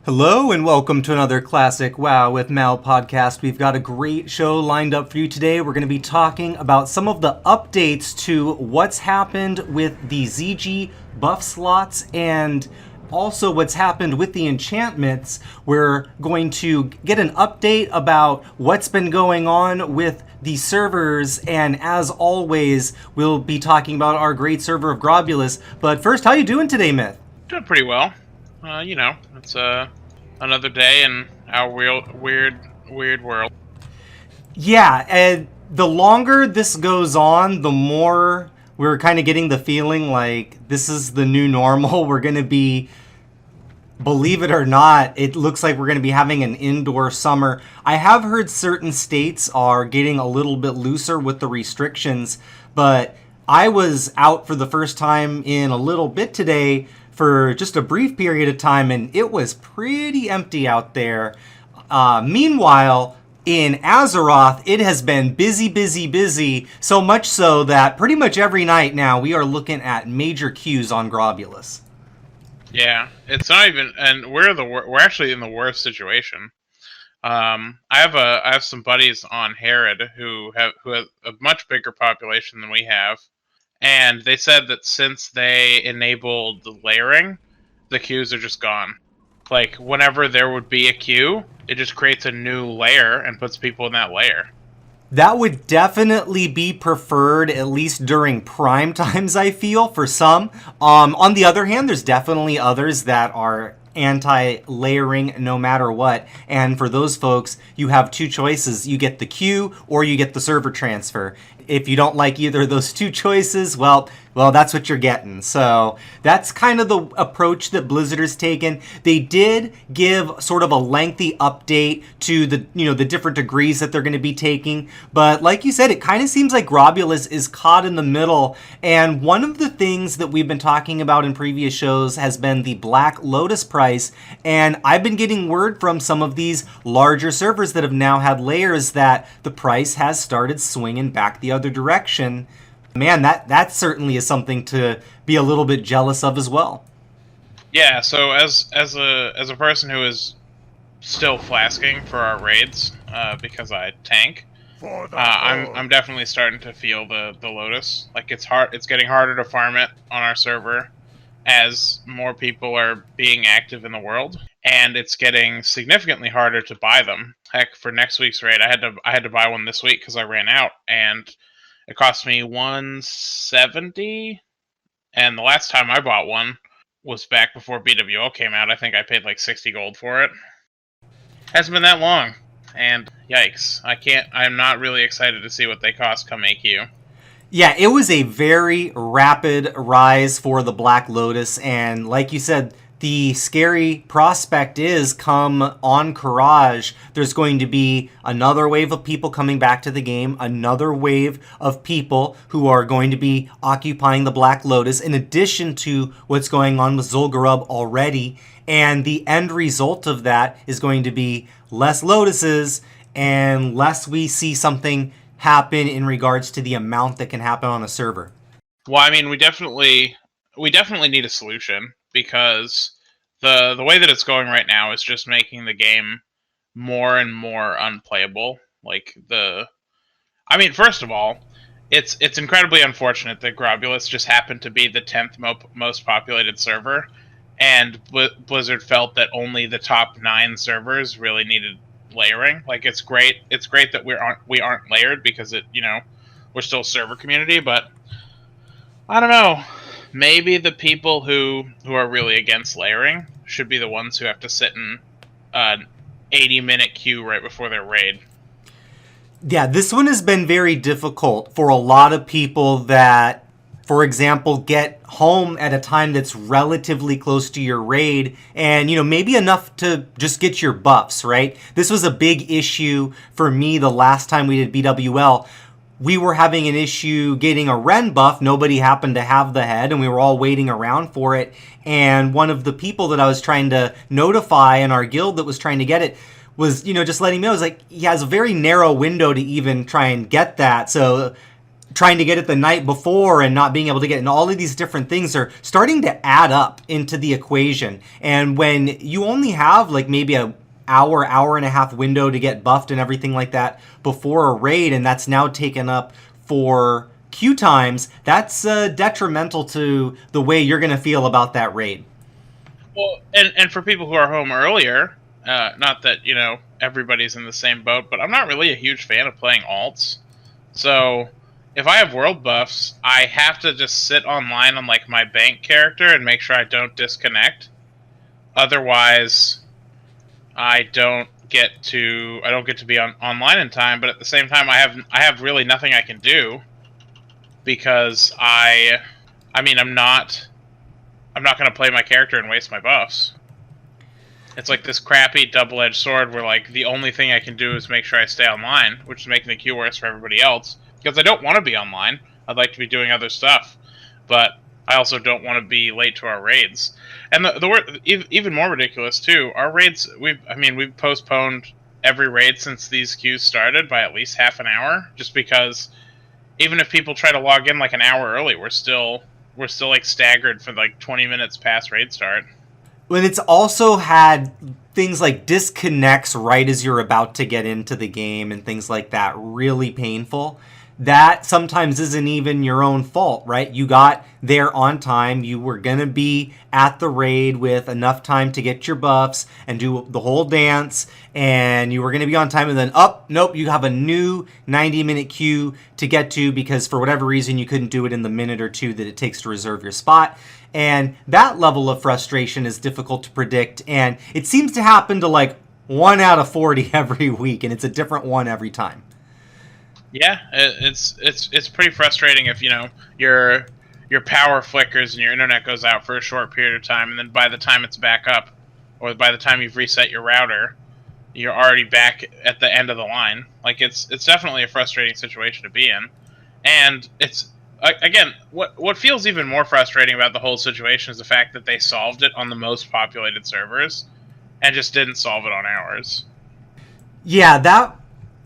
Hello and welcome to another Classic WoW with Mao Podcast. We've got a great show lined up for you today. We're going to be talking about some of the updates to what's happened with the ZG buff slots and also what's happened with the enchantments. We're going to get an update about what's been going on with the servers, and as always, we'll be talking about our great server of Grobs. But first, how you doing today, Myth? Doing pretty well. It's another day in our weird world. Yeah, and the longer this goes on, the more we're kind of getting the feeling like this is the new normal. We're going to be, believe it or not, it looks like we're going to be having an indoor summer. I have heard certain states are getting a little bit looser with the restrictions, but I was out for the first time in a little bit today for just a brief period of time, and it was pretty empty out there. Meanwhile, in Azeroth, it has been busy, so much so that pretty much every night now we are looking at major queues on Grobs. Yeah, it's not even, and we're actually in the worst situation. I have some buddies on Herod who have a much bigger population than we have. And they said that since they enabled the layering, the queues are just gone. Like, whenever there would be a queue, it just creates a new layer and puts people in that layer. That would definitely be preferred, at least during prime times, I feel, for some. On the other hand, there's definitely others that are anti-layering no matter what. And for those folks, you have two choices. You get the queue or you get the server transfer. If you don't like either of those two choices, well, that's what you're getting. So that's kind of the approach that Blizzard has taken. They did give sort of a lengthy update to the different degrees that they're going to be taking. But like you said, it kind of seems like Grobs is caught in the middle. And one of the things that we've been talking about in previous shows has been the Black Lotus price. And I've been getting word from some of these larger servers that have now had layers that the price has started swinging back the other direction. Man, that certainly is something to be a little bit jealous of as well. Yeah, so as a person who is still flasking for our raids, because I tank, I'm definitely starting to feel the Lotus. Like, it's getting harder to farm it on our server as more people are being active in the world, and it's getting significantly harder to buy them. Heck, for next week's raid, I had to buy one this week because I ran out, and it cost me $170, and the last time I bought one was back before BWO came out. I think I paid like 60 gold for it. Hasn't been that long, and yikes, I'm not really excited to see what they cost come AQ. Yeah, it was a very rapid rise for the Black Lotus, and like you said, the scary prospect is come on Courage, there's going to be another wave of people coming back to the game, another wave of people who are going to be occupying the Black Lotus, in addition to what's going on with Zul'Gurub already, and the end result of that is going to be less Lotuses, and less we see something happen in regards to the amount that can happen on a server. Well, I mean, we definitely need a solution, because the way that it's going right now is just making the game more and more unplayable. First of all, it's incredibly unfortunate that Grobs just happened to be the 10th most populated server, and Blizzard felt that only the top 9 servers really needed layering. Like, it's great that we aren't layered because we're still a server community, but I don't know. Maybe the people who are really against layering should be the ones who have to sit in an 80-minute queue right before their raid. Yeah, this one has been very difficult for a lot of people that, for example, get home at a time that's relatively close to your raid and, maybe enough to just get your buffs, right? This was a big issue for me the last time we did BWL. We were having an issue getting a Ren buff. Nobody happened to have the head, and we were all waiting around for it. And one of the people that I was trying to notify in our guild that was trying to get it was, just letting me know. It was like, he has a very narrow window to even try and get that. So trying to get it the night before and not being able to get it, and all of these different things are starting to add up into the equation. And when you only have like maybe a hour and a half window to get buffed and everything like that before a raid, and that's now taken up for queue times, that's detrimental to the way you're going to feel about that raid. Well, and for people who are home earlier, not that, everybody's in the same boat, but I'm not really a huge fan of playing alts. So if I have world buffs, I have to just sit online on like my bank character and make sure I don't disconnect. Otherwise, I don't get to be online in time. But at the same time, I have really nothing I can do because I'm not going to play my character and waste my buffs. It's like this crappy double-edged sword where like the only thing I can do is make sure I stay online, which is making the queue worse for everybody else. Because I don't want to be online. I'd like to be doing other stuff. But I also don't want to be late to our raids. And the word, even more ridiculous too, our raids, we've postponed every raid since these queues started by at least half an hour, just because even if people try to log in like an hour early, we're still like staggered for like 20 minutes past raid start. When it's also had things like disconnects right as you're about to get into the game and things like that, really painful. That sometimes isn't even your own fault, right? You got there on time. You were going to be at the raid with enough time to get your buffs and do the whole dance. And you were going to be on time. And then, nope, you have a new 90-minute queue to get to because for whatever reason you couldn't do it in the minute or two that it takes to reserve your spot. And that level of frustration is difficult to predict. And it seems to happen to like 1 out of 40 every week. And it's a different one every time. Yeah, it's pretty frustrating if your power flickers and your internet goes out for a short period of time, and then by the time it's back up, or by the time you've reset your router, you're already back at the end of the line. Like it's definitely a frustrating situation to be in, and it's again what feels even more frustrating about the whole situation is the fact that they solved it on the most populated servers, and just didn't solve it on ours. Yeah,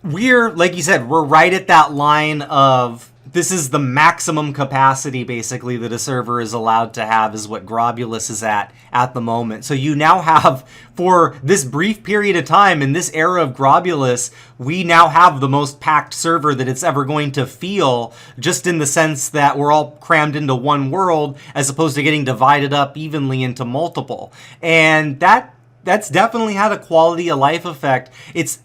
we're, like you said, we're right at that line of this is the maximum capacity, basically, that a server is allowed to have is what Grobulus is at the moment. So you now have, for this brief period of time, in this era of Grobulus, we now have the most packed server that it's ever going to feel, just in the sense that we're all crammed into one world, as opposed to getting divided up evenly into multiple. And that's definitely had a quality of life effect. It's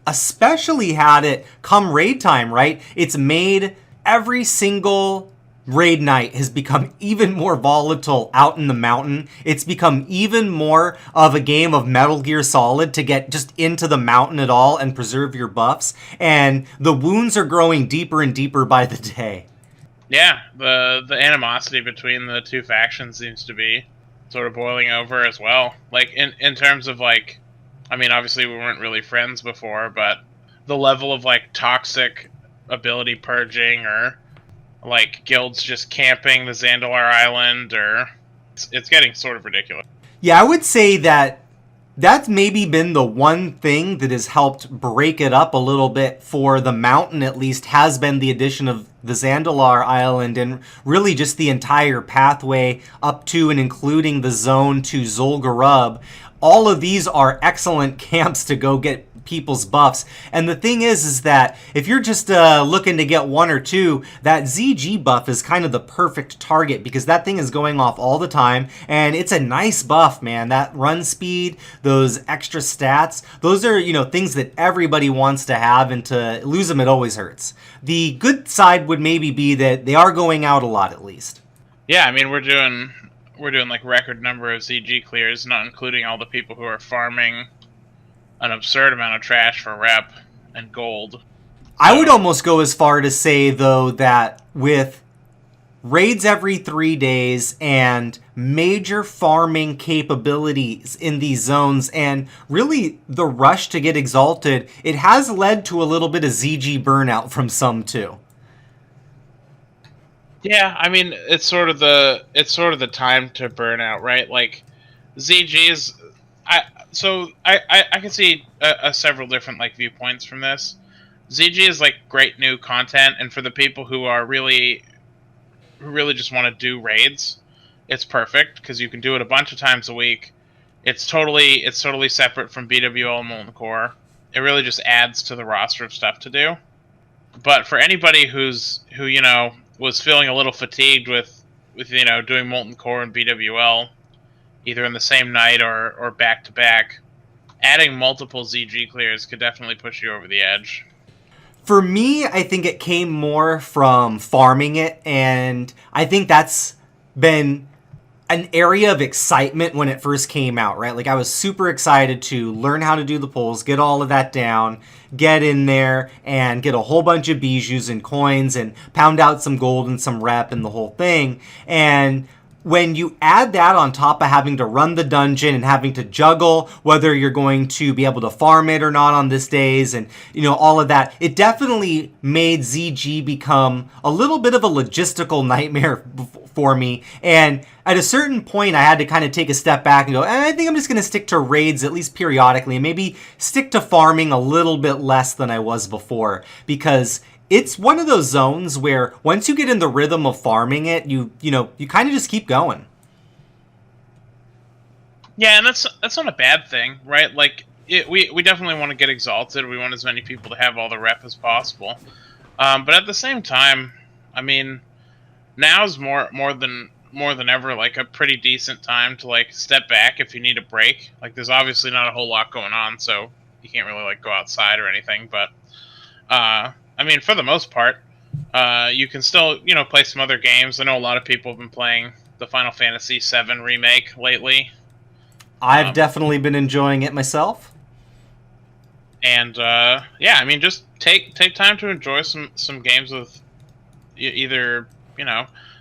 especially had it come raid time, right? It's made every single raid night has become even more volatile out in the mountain. It's become even more of a game of Metal Gear Solid to get just into the mountain at all and preserve your buffs. And the wounds are growing deeper and deeper by the day. Yeah, the animosity between the two factions seems to be sort of boiling over as well. Like in terms of like, I mean, obviously we weren't really friends before, but the level of like toxic ability purging or like guilds just camping the Zandalar Island, or it's getting sort of ridiculous. Yeah, I would say that's maybe been the one thing that has helped break it up a little bit for the mountain, at least, has been the addition of the Zandalar Island and really just the entire pathway up to and including the zone to Zul'Gurub. All of these are excellent camps to go get people's buffs. And the thing is that if you're just looking to get one or two, that ZG buff is kind of the perfect target because that thing is going off all the time, and it's a nice buff, man. That run speed, those extra stats, those are, things that everybody wants to have, and to lose them, it always hurts. The good side would maybe be that they are going out a lot, at least. Yeah, I mean, we're doing like record number of ZG clears, not including all the people who are farming an absurd amount of trash for rep and gold. So, I would almost go as far to say, though, that with raids every 3 days and major farming capabilities in these zones, and really the rush to get exalted, it has led to a little bit of ZG burnout from some too. Yeah, I mean, it's sort of the time to burn out, right? Like, ZGs, I can see several different viewpoints from this. ZG is great new content, and for the people who really just want to do raids, it's perfect because you can do it a bunch of times a week. It's totally separate from BWL and Molten Core. It really just adds to the roster of stuff to do. But for anybody who was feeling a little fatigued with doing Molten Core and BWL, either in the same night or back to back, adding multiple ZG clears could definitely push you over the edge. For me, I think it came more from farming it, and I think that's been an area of excitement when it first came out, right? I was super excited to learn how to do the pulls, get all of that down, get in there and get a whole bunch of bijous and coins and pound out some gold and some rep and the whole thing. And when you add that on top of having to run the dungeon and having to juggle whether you're going to be able to farm it or not on this days, and all of that, it definitely made ZG become a little bit of a logistical nightmare for me. And at a certain point, I had to kind of take a step back and go, I think I'm just going to stick to raids at least periodically, and maybe stick to farming a little bit less than I was before, because it's one of those zones where once you get in the rhythm of farming it, you kind of just keep going. Yeah, and that's not a bad thing, right? We definitely want to get exalted. We want as many people to have all the rep as possible. But at the same time, I mean, now's more than ever a pretty decent time to step back if you need a break. There's obviously not a whole lot going on, so you can't really go outside or anything. But I mean, for the most part, you can still, play some other games. I know a lot of people have been playing the Final Fantasy VII Remake lately. I've definitely been enjoying it myself. And, yeah, I mean, just take time to enjoy some games with either,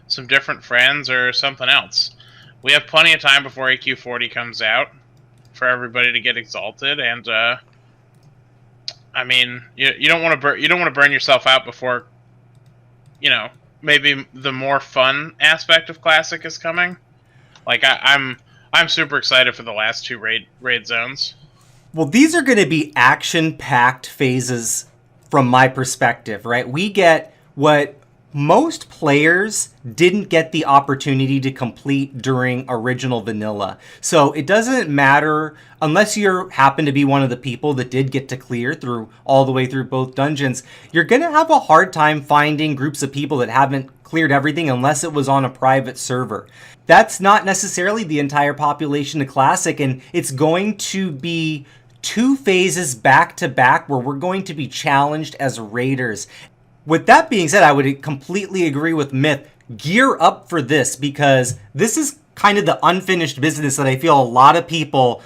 some different friends or something else. We have plenty of time before AQ40 comes out for everybody to get exalted, and, I mean, you don't want to burn yourself out before, maybe the more fun aspect of Classic is coming. I'm super excited for the last two raid zones. Well, these are going to be action-packed phases from my perspective, right? We get what most players didn't get the opportunity to complete during original vanilla. So it doesn't matter unless you happen to be one of the people that did get to clear through all the way through both dungeons. You're going to have a hard time finding groups of people that haven't cleared everything unless it was on a private server. That's not necessarily the entire population of Classic, and it's going to be 2 phases back to back where we're going to be challenged as raiders. With that being said, I would completely agree with Myth. Gear up for this, because this is kind of the unfinished business that I feel a lot of people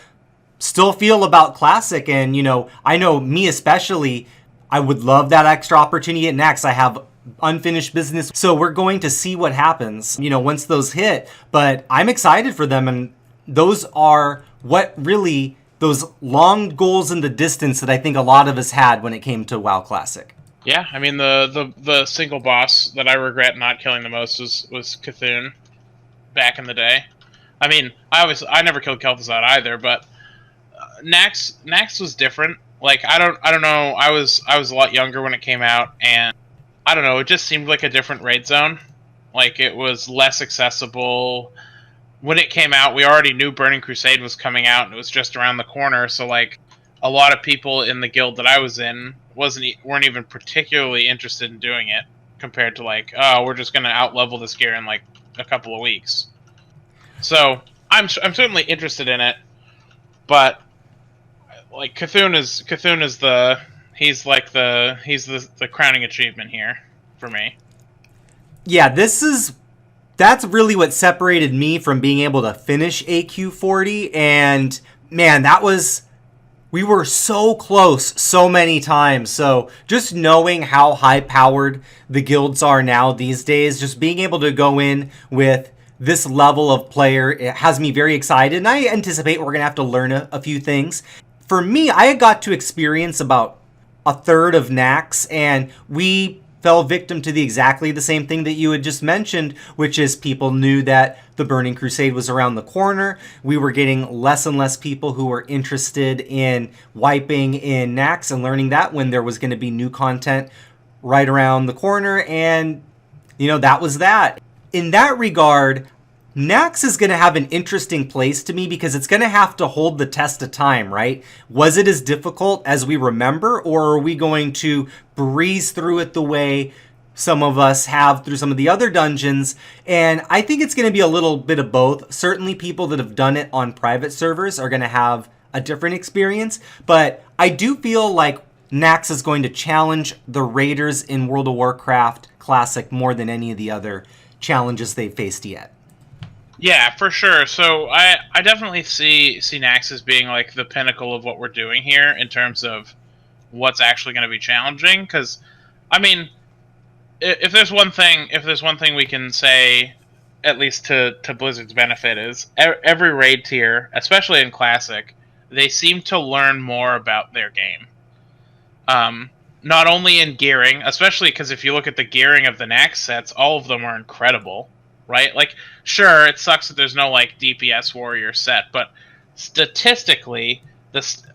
still feel about Classic. And, I know me especially, I would love that extra opportunity at Nax. I have unfinished business. So we're going to see what happens, once those hit. But I'm excited for them. And those are what really, those long goals in the distance that I think a lot of us had when it came to WoW Classic. Yeah, I mean, the single boss that I regret not killing the most was Cthulhu back in the day. I mean, I never killed Kel'Thuzad either, but Nax was different. I don't know. I was a lot younger when it came out, and I don't know. It just seemed like a different raid zone. It was less accessible. When it came out, we already knew Burning Crusade was coming out, and it was just around the corner. So a lot of people in the guild that I was in weren't even particularly interested in doing it, compared to like, oh, we're just gonna out-level this gear in like a couple of weeks. So I'm certainly interested in it, but like Cthulhu is the crowning achievement here for me. Yeah, that's really what separated me from being able to finish AQ40, and man, we were so close so many times. So just knowing how high powered the guilds are now these days, just being able to go in with this level of player, it has me very excited, and I anticipate we're gonna have to learn a few things. For me, I got to experience about a third of Nax, and we fell victim to exactly the same thing that you had just mentioned, which is people knew that the Burning Crusade was around the corner. We were getting less and less people who were interested in wiping in Nax and learning that when there was going to be new content right around the corner, and that was that. In that regard, Nax is going to have an interesting place to me because it's going to have to hold the test of time, right? Was it as difficult as we remember, or are we going to breeze through it the way some of us have through some of the other dungeons? And I think it's going to be a little bit of both. Certainly people that have done it on private servers are going to have a different experience, but I do feel like Nax is going to challenge the raiders in World of Warcraft Classic more than any of the other challenges they've faced yet. Yeah, for sure. So I definitely see Nax as being like the pinnacle of what we're doing here in terms of what's actually going to be challenging. Because, I mean, if there's one thing we can say, at least to Blizzard's benefit, is every raid tier, especially in Classic, they seem to learn more about their game. Not only in gearing, especially because if you look at the gearing of the Nax sets, all of them are incredible. Right? Like, sure, it sucks that there's no, like, DPS warrior set, but statistically,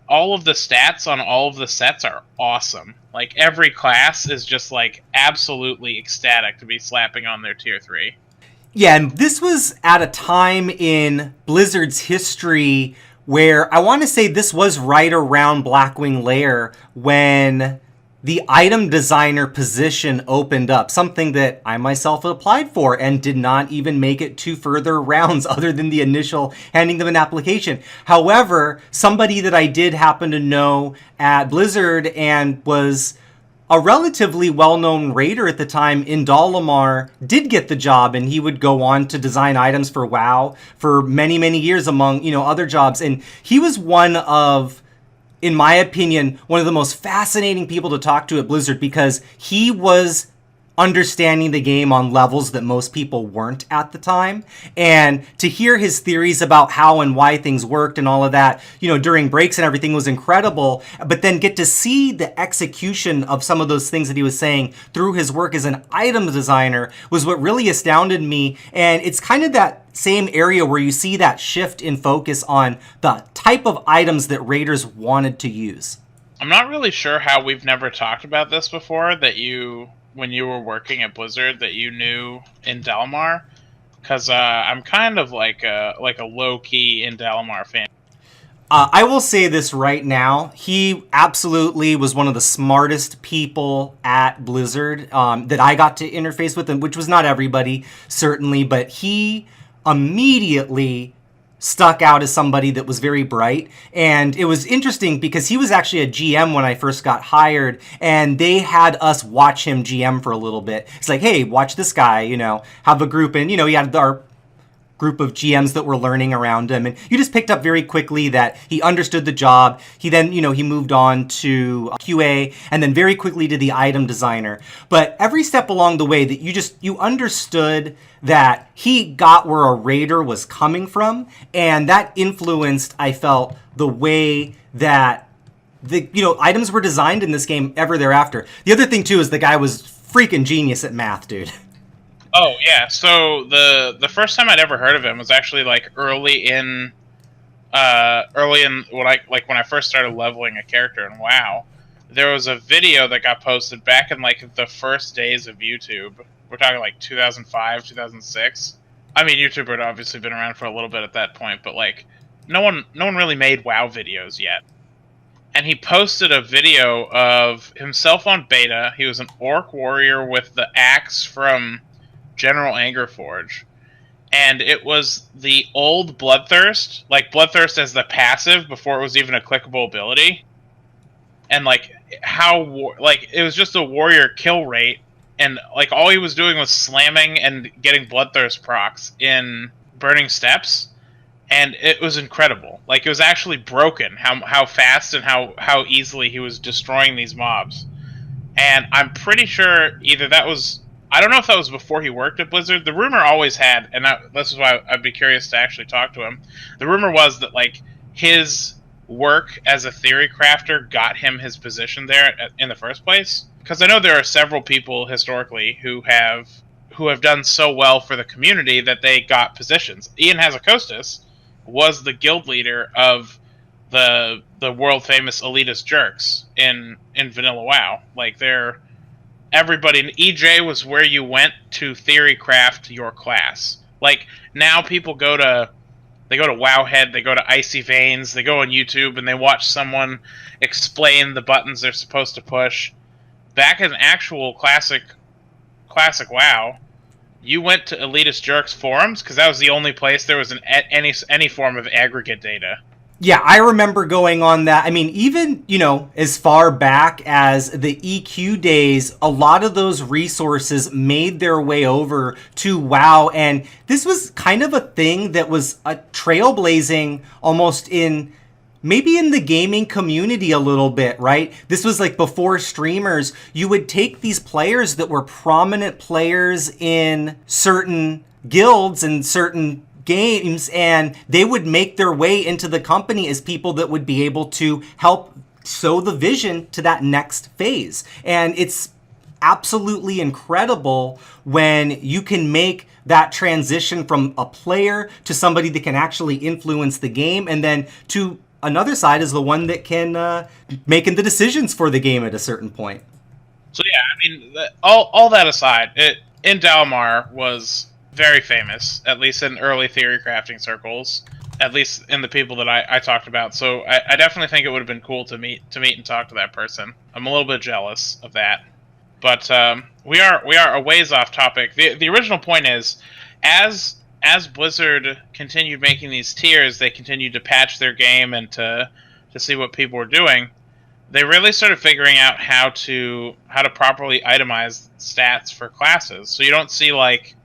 all of the stats on all of the sets are awesome. Like, every class is just, like, absolutely ecstatic to be slapping on their tier 3. Yeah, and this was at a time in Blizzard's history where I want to say this was right around Blackwing Lair when the item designer position opened up, something that I myself applied for and did not even make it to further rounds other than the initial handing them an application. However, somebody that I did happen to know at Blizzard and was a relatively well-known raider at the time, Indalamar, did get the job, and he would go on to design items for WoW for many, many years among, other jobs. And he was one of, in my opinion, one of the most fascinating people to talk to at Blizzard because he was understanding the game on levels that most people weren't at the time. And to hear his theories about how and why things worked and all of that, during breaks and everything was incredible. But then get to see the execution of some of those things that he was saying through his work as an item designer was what really astounded me. And it's kind of that same area where you see that shift in focus on the type of items that raiders wanted to use. I'm not really sure how we've never talked about this before, that when you were working at Blizzard, that you knew Indalamar, because I'm kind of like a low-key Indalamar fan. I will say this right now. He absolutely was one of the smartest people at Blizzard that I got to interface with, which was not everybody, certainly, but he immediately stuck out as somebody that was very bright. And it was interesting because he was actually a GM when I first got hired, and they had us watch him GM for a little bit. It's like, hey, watch this guy, have a group. And, he had our group of GMs that were learning around him. And you just picked up very quickly that he understood the job. He then, he moved on to QA and then very quickly to the item designer. But every step along the way that you understood that he got where a raider was coming from. And that influenced, I felt, the way that the, items were designed in this game ever thereafter. The other thing too is the guy was freaking genius at math, dude. Oh yeah, so the first time I'd ever heard of him was actually like early in when I first started leveling a character in WoW. There was a video that got posted back in like the first days of YouTube. We're talking like 2005, 2006. I mean, YouTube had obviously been around for a little bit at that point, but like no one really made WoW videos yet. and he posted a video of himself on beta. He was an orc warrior with the axe from General Angerforge. And it was the old Bloodthirst, like Bloodthirst as the passive before it was even a clickable ability. And like it was just a warrior kill rate, and like all he was doing was slamming and getting Bloodthirst procs in Burning Steppes, and it was incredible. Like it was actually broken how fast and how easily he was destroying these mobs. And I'm pretty sure either that was, I don't know if that was before he worked at Blizzard. The rumor always had, and this is why I'd be curious to actually talk to him. The rumor was that like his work as a theory crafter got him his position there in the first place. Because I know there are several people historically who have done so well for the community that they got positions. Ian Hazakostas was the guild leader of the world famous elitist jerks in Vanilla WoW. Like everybody in EJ was where you went to theory craft your class. Like now people go to Wowhead, they go to Icy Veins, they go on YouTube and they watch someone explain the buttons they're supposed to push. Back in actual classic WoW, you went to Elitist Jerks forums because that was the only place there was any form of aggregate data. Yeah, I remember going on that. I mean, even, as far back as the EQ days, a lot of those resources made their way over to WoW. And this was kind of a thing that was a trailblazing almost maybe in the gaming community a little bit, right? This was like before streamers. You would take these players that were prominent players in certain guilds and certain games, and they would make their way into the company as people that would be able to help sow the vision to that next phase. And it's absolutely incredible when you can make that transition from a player to somebody that can actually influence the game, and then to another side is the one that can making the decisions for the game at a certain point. So yeah, I mean, all that aside, Indalmar was very famous, at least in early theory crafting circles, at least in the people that I talked about. So I definitely think it would have been cool to meet and talk to that person. I'm a little bit jealous of that, but we are a ways off topic. The original point is, as Blizzard continued making these tiers, they continued to patch their game and to see what people were doing. They really started figuring out how to properly itemize stats for classes. So you don't see like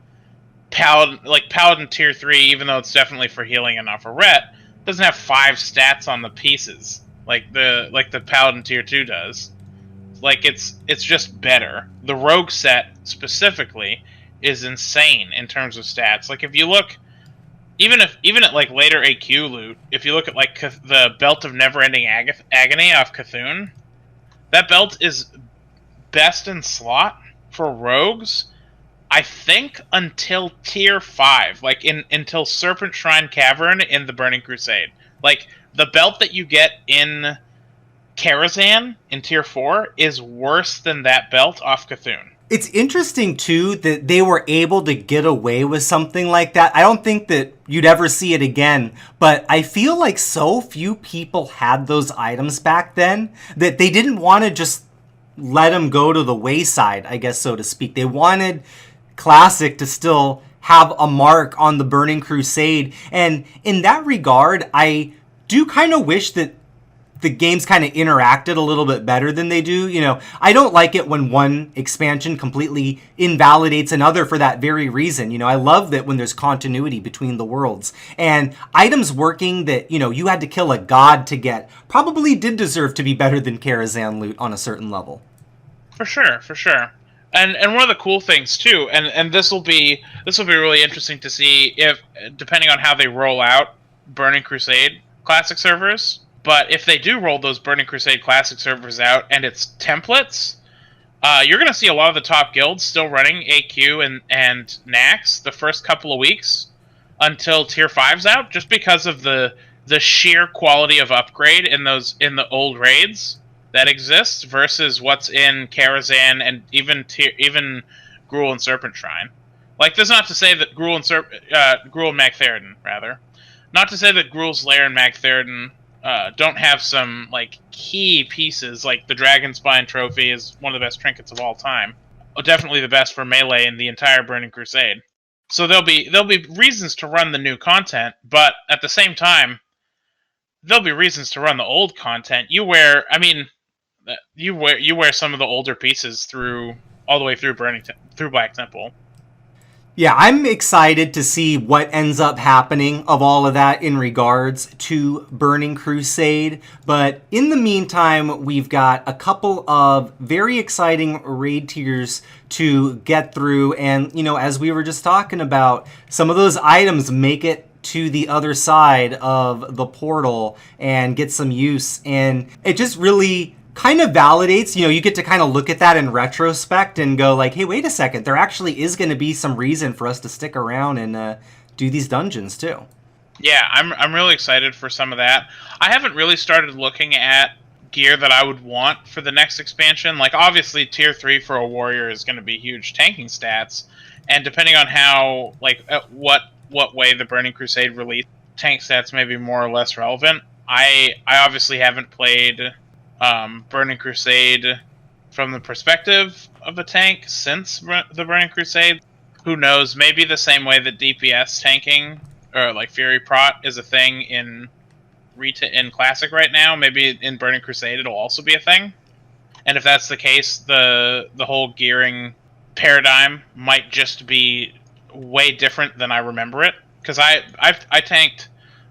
Paladin tier 3, even though it's definitely for healing and not for ret, doesn't have 5 stats on the pieces like the Paladin tier 2 does. Like it's just better. The rogue set specifically is insane in terms of stats. Like if you look, even at like later AQ loot, if you look at like the Belt of Neverending Agony off Cthulhu, that belt is best in slot for rogues, I think, until tier 5, like until Serpent Shrine Cavern in the Burning Crusade. Like the belt that you get in Karazhan in tier 4 is worse than that belt off Cthulhu. It's interesting, too, that they were able to get away with something like that. I don't think that you'd ever see it again, but I feel like so few people had those items back then that they didn't want to just let them go to the wayside, I guess, so to speak. They wanted Classic to still have a mark on the Burning Crusade. And in that regard, I do kind of wish that the games kind of interacted a little bit better than they do. I don't like it when one expansion completely invalidates another for that very reason. I love that when there's continuity between the worlds. And items working that, you had to kill a god to get probably did deserve to be better than Karazhan loot on a certain level. For sure. And one of the cool things too, and this will be really interesting to see if, depending on how they roll out Burning Crusade Classic servers. But if they do roll those Burning Crusade Classic servers out and it's templates, you're going to see a lot of the top guilds still running AQ and Nax the first couple of weeks until Tier 5's out, just because of the sheer quality of upgrade in the old raids that exists versus what's in Karazhan and even Gruul and Serpent Shrine. Like, that's not to say that Gruul and Magtheridon, rather. Not to say that Gruul's Lair and Magtheridon don't have some like key pieces, like the Dragon Spine trophy is one of the best trinkets of all time. Definitely the best for melee in the entire Burning Crusade. So there'll be reasons to run the new content, but at the same time, there'll be reasons to run the old content. You wear some of the older pieces through all the way through through Black Temple. Yeah, I'm excited to see what ends up happening of all of that in regards to Burning Crusade. But in the meantime, we've got a couple of very exciting raid tiers to get through. And, as we were just talking about, some of those items make it to the other side of the portal and get some use. And it just really kind of validates, you get to kind of look at that in retrospect and go like, hey, wait a second, there actually is going to be some reason for us to stick around and do these dungeons too. Yeah, I'm really excited for some of that. I haven't really started looking at gear that I would want for the next expansion. Like, obviously, tier 3 for a warrior is going to be huge tanking stats, and depending on how, like, what way the Burning Crusade released, tank stats may be more or less relevant. I obviously haven't played Burning Crusade from the perspective of a tank since the Burning Crusade. Who knows? Maybe the same way that DPS tanking or like Fury Prot is a thing in Classic right now. Maybe in Burning Crusade it'll also be a thing. And if that's the case, the whole gearing paradigm might just be way different than I remember it. Because I tanked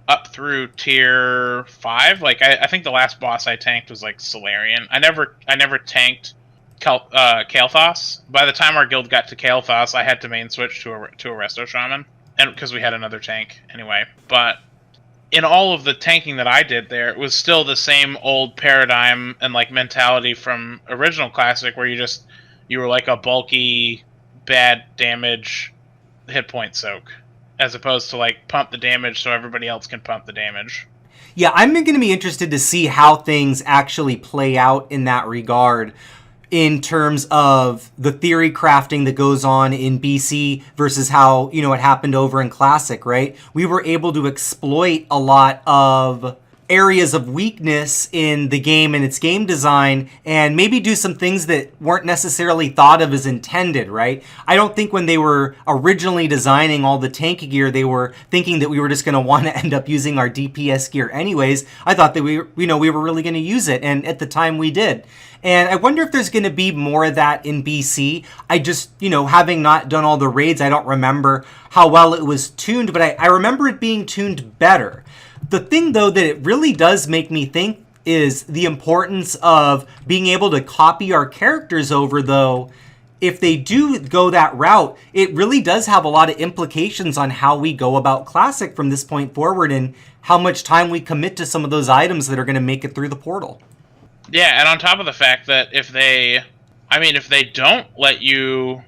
up through tier 5. Like I think the last boss I tanked was like Solarian. I never tanked Kael'thas. By the time our guild got to Kael'thas, I had to main switch to a Resto Shaman, and because we had another tank anyway. But in all of the tanking that I did there, it was still the same old paradigm and like mentality from original Classic, where you were like a bulky, bad damage hit point soak, as opposed to like pump the damage so everybody else can pump the damage. Yeah, I'm going to be interested to see how things actually play out in that regard, in terms of the theory crafting that goes on in BC versus how, it happened over in Classic, right? We were able to exploit a lot of areas of weakness in the game and its game design, and maybe do some things that weren't necessarily thought of as intended, right? I don't think when they were originally designing all the tank gear, they were thinking that we were just going to want to end up using our DPS gear anyways. I thought that we were really going to use it, and at the time we did. And I wonder if there's going to be more of that in BC. I just, having not done all the raids, I don't remember how well it was tuned, but I remember it being tuned better. The thing, though, that it really does make me think is the importance of being able to copy our characters over, though. If they do go that route, it really does have a lot of implications on how we go about Classic from this point forward, and how much time we commit to some of those items that are going to make it through the portal. Yeah, and on top of the fact that if they don't let you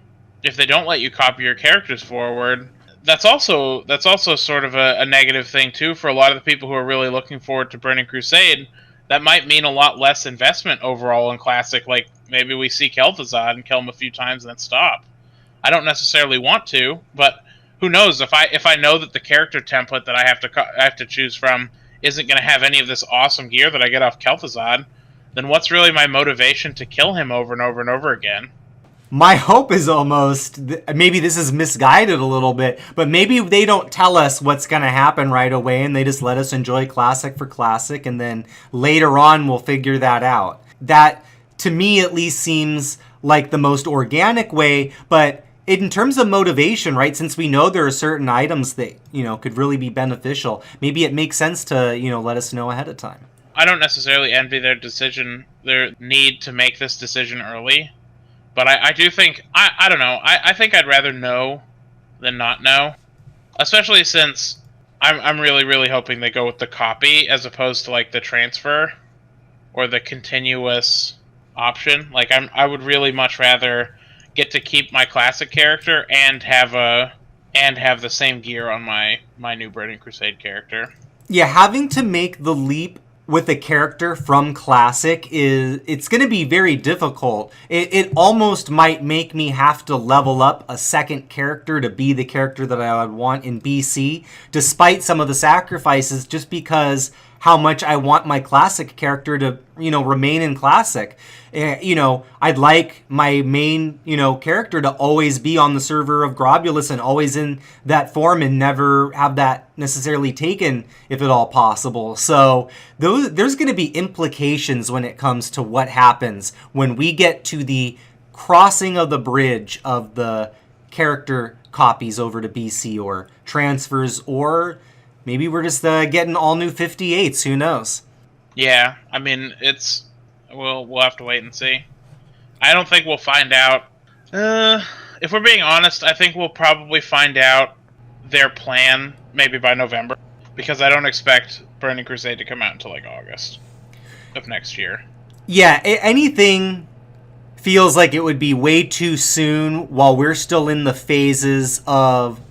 copy your characters forward, that's also sort of a negative thing too for a lot of the people who are really looking forward to Burning Crusade. That might mean a lot less investment overall in Classic. Like, maybe we see Kel'Thuzad and kill him a few times and then stop. I don't necessarily want to, but who knows? If I know that the character template that I have to choose from isn't going to have any of this awesome gear that I get off Kel'Thuzad, then what's really my motivation to kill him over and over and over again? My hope is almost, maybe this is misguided a little bit, but maybe they don't tell us what's going to happen right away and they just let us enjoy Classic for Classic, and then later on we'll figure that out. That, to me at least, seems like the most organic way, but in terms of motivation, right, since we know there are certain items that, could really be beneficial, maybe it makes sense to, let us know ahead of time. I don't necessarily envy their need to make this decision early. But I do think, I don't know, I think I'd rather know than not know. Especially since I'm really, really hoping they go with the copy as opposed to like the transfer or the continuous option. Like, I would really much rather get to keep my Classic character and have the same gear on my new Burning Crusade character. Yeah, having to make the leap with a character from Classic it's going to be very difficult. It almost might make me have to level up a second character to be the character that I would want in BC, despite some of the sacrifices, just because how much I want my classic character to, remain in classic. I'd like my main, character to always be on the server of Grobulus and always in that form and never have that necessarily taken if at all possible. So there's going to be implications when it comes to what happens when we get to the crossing of the bridge of the character copies over to BC or transfers, or maybe we're just getting all new 58s. Who knows? Yeah, I mean, we'll have to wait and see. I don't think we'll find out. If we're being honest, I think we'll probably find out their plan maybe by November, because I don't expect Burning Crusade to come out until like August of next year. Yeah, anything feels like it would be way too soon while we're still in the phases of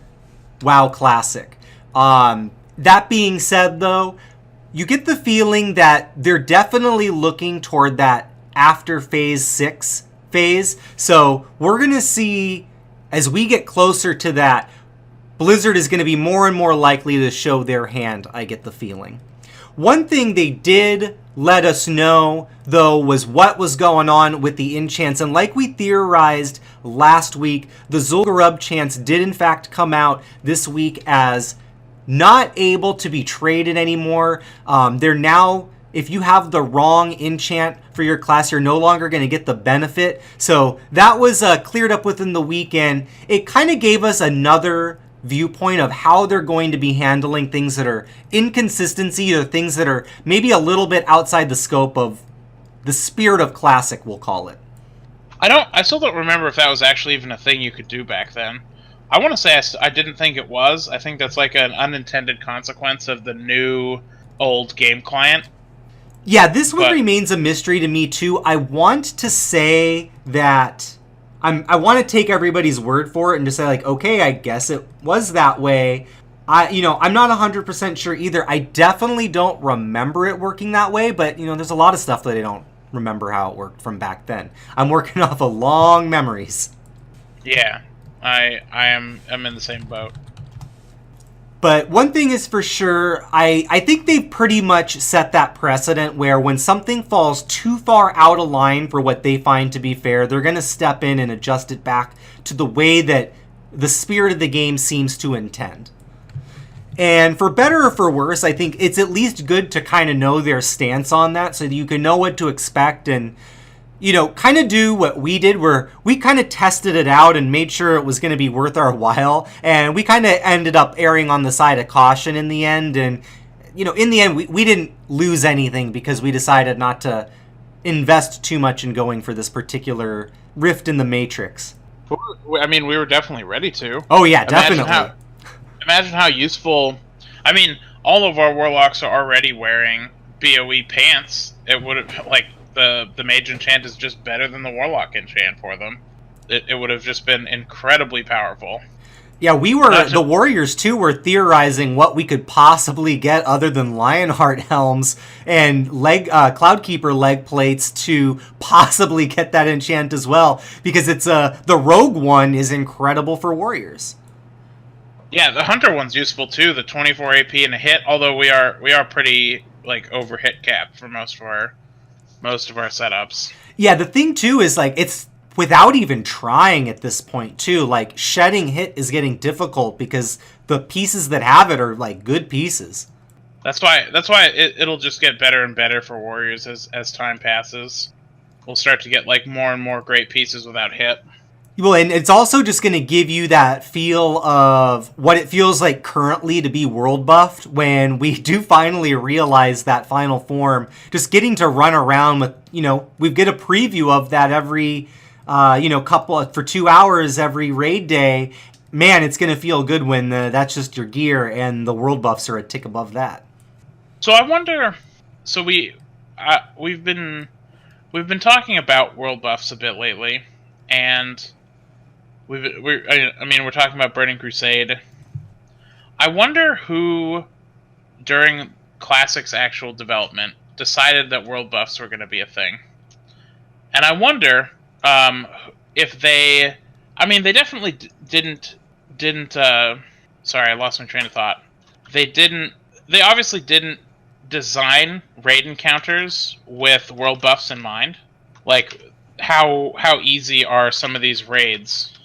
WoW Classic. That being said, though, you get the feeling that they're definitely looking toward that after Phase 6 phase. So we're going to see, as we get closer to that, Blizzard is going to be more and more likely to show their hand, I get the feeling. One thing they did let us know, though, was what was going on with the enchants. And like we theorized last week, the Zul'Gurub chants did in fact come out this week as not able to be traded anymore. They're now, if you have the wrong enchant for your class, you're no longer going to get the benefit. So that was cleared up within the weekend. It kind of gave us another viewpoint of how they're going to be handling things that are inconsistency or things that are maybe a little bit outside the scope of the spirit of Classic, we'll call it. I still don't remember if that was actually even a thing you could do back then. I want to say I didn't think it was. I think that's like an unintended consequence of the new old game client. Yeah, this one remains a mystery to me too. I want to say that I want to take everybody's word for it and just say like, okay, I guess it was that way. I'm not 100% sure either. I definitely don't remember it working that way, but there's a lot of stuff that I don't remember how it worked from back then. I'm working off of long memories. Yeah, I'm in the same boat. But one thing is for sure, I think they've pretty much set that precedent where when something falls too far out of line for what they find to be fair, they're going to step in and adjust it back to the way that the spirit of the game seems to intend. And for better or for worse, I think it's at least good to kind of know their stance on that so that you can know what to expect and kind of do what we did, where we kind of tested it out and made sure it was going to be worth our while. And we kind of ended up erring on the side of caution in the end. And, in the end, we didn't lose anything because we decided not to invest too much in going for this particular rift in the Matrix. I mean, we were definitely ready to. Oh, yeah, definitely. Imagine how useful. I mean, all of our warlocks are already wearing BOE pants. It would have, like, the mage enchant is just better than the warlock enchant for them. It would have just been incredibly powerful. Yeah, the warriors too were theorizing what we could possibly get other than Lionheart helms and Cloudkeeper leg plates to possibly get that enchant as well, because it's the rogue one is incredible for warriors. Yeah, the hunter one's useful too, the 24 AP and a hit, although we are pretty like over hit cap for most of our setups. Yeah, the thing too is like it's without even trying at this point too. Like shedding hit is getting difficult because the pieces that have it are like good pieces. That's why it'll just get better and better for warriors as time passes. We'll start to get like more and more great pieces without hit. Well, and it's also just going to give you that feel of what it feels like currently to be world buffed when we do finally realize that final form. Just getting to run around with, we get a preview of that every, for 2 hours every raid day. Man, it's going to feel good when that's just your gear and the world buffs are a tick above that. So I wonder, we've been talking about world buffs a bit lately, and we're talking about Burning Crusade. I wonder who, during Classic's actual development, decided that world buffs were going to be a thing. And I wonder if they... they definitely didn't... Sorry, I lost my train of thought. They obviously didn't design raid encounters with world buffs in mind. Like, how easy are some of these raids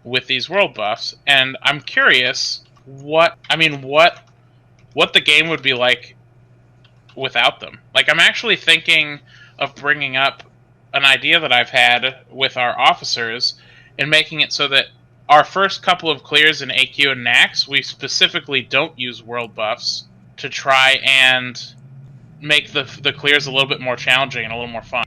with these world buffs? And I'm curious what the game would be like without them. Like, I'm actually thinking of bringing up an idea that I've had with our officers and making it so that our first couple of clears in AQ and Nax, we specifically don't use world buffs to try and make the clears a little bit more challenging and a little more fun.